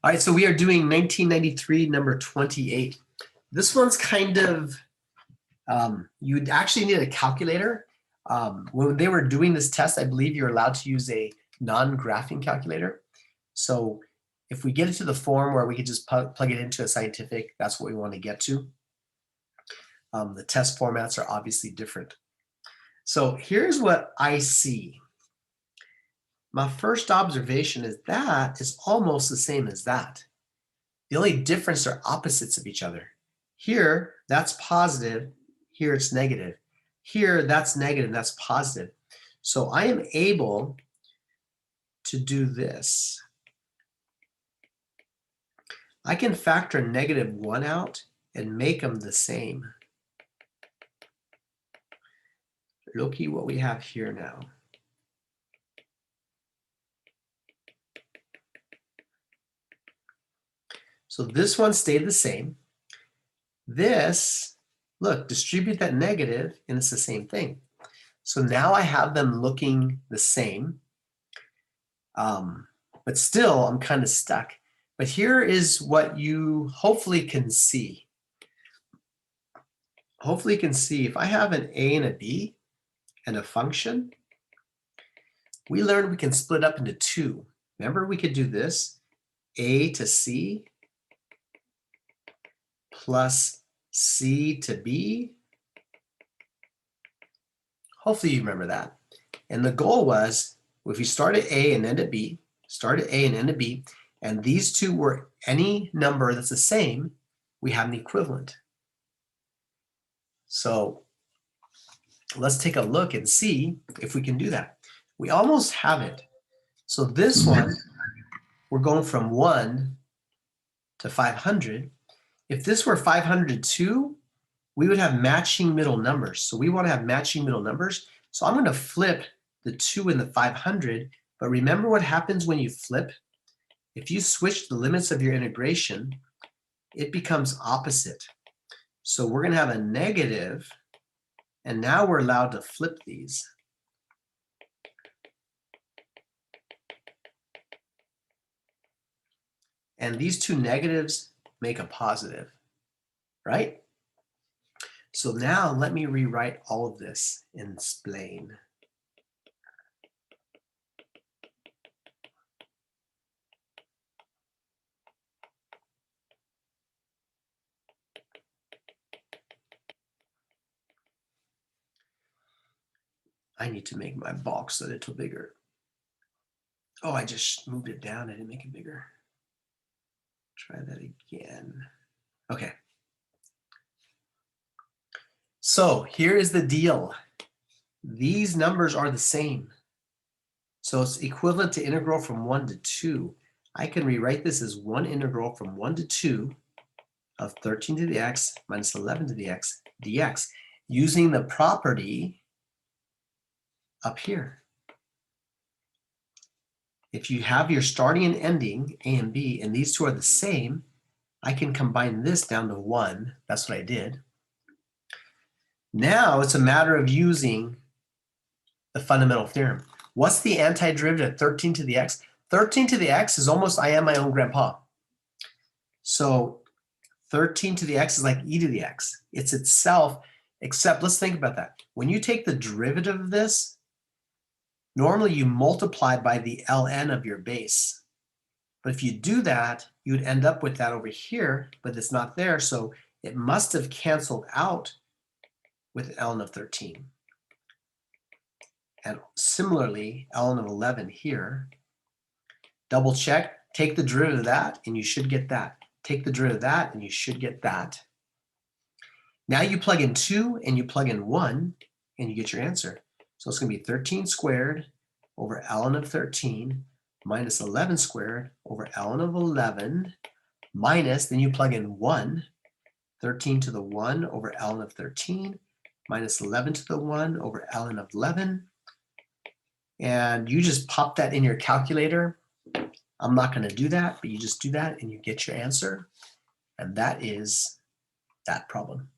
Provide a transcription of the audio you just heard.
All right, so we are doing 1993, number 28. This one's kind of, you'd actually need a calculator. When they were doing this test, I believe you're allowed to use a non-graphing calculator. So if we get it to the form where we could just plug it into a scientific, that's what we want to get to. The test formats are obviously different. So here's what I see. My first observation is that is almost the same as that. The only difference are opposites of each other. Here, that's positive. Here, it's negative. Here, that's negative. That's positive. So I am able to do this. I can factor -1 out and make them the same. Looky what we have here now. So this one stayed the same. This, look, distribute that negative, and it's the same thing. So now I have them looking the same, but still I'm kind of stuck. But here is what you hopefully can see. Hopefully you can see if I have an A and a B and a function, we learned we can split up into two. Remember, we could do this, A to C plus C to B. Hopefully you remember that. And the goal was, if you start at A and end at B, start at A and end at B, and these two were any number that's the same, we have an equivalent. So let's take a look and see if we can do that. We almost have it. So this one, we're going from 1 to 500. If this were 502, we would have matching middle numbers. So we want to have matching middle numbers. So I'm going to flip the 2 and the 500. But remember what happens when you flip? If you switch the limits of your integration, it becomes opposite. So we're going to have a negative, and now we're allowed to flip these. And these two negatives make a positive, right? So now let me rewrite all of this and explain. I need to make my box a little bigger. Oh, I just moved it down. I didn't make it bigger. Try that again. Okay. So here is the deal. These numbers are the same. So it's equivalent to integral from 1 to 2. I can rewrite this as 1 integral from 1 to 2 of 13 to the x minus 11 to the x dx using the property up here. If you have your starting and ending, A and B, and these two are the same, I can combine this down to 1. That's what I did. Now it's a matter of using the fundamental theorem. What's the antiderivative of 13 to the x? 13 to the x is almost I am my own grandpa. So 13 to the x is like e to the x. It's itself, except let's think about that. When you take the derivative of this, normally you multiply by the ln of your base. But if you do that, you'd end up with that over here, but it's not there, so it must have canceled out with ln of 13. And similarly, ln of 11 here. Double check, take the derivative of that, and you should get that. Take the derivative of that, and you should get that. Now you plug in 2 and you plug in 1, and you get your answer. So it's going to be 13 squared over ln of 13 minus 11 squared over ln of 11 minus, then you plug in 1, 13 to the 1 over ln of 13 minus 11 to the 1 over ln of 11. And you just pop that in your calculator. I'm not going to do that, but you just do that and you get your answer. And that is that problem.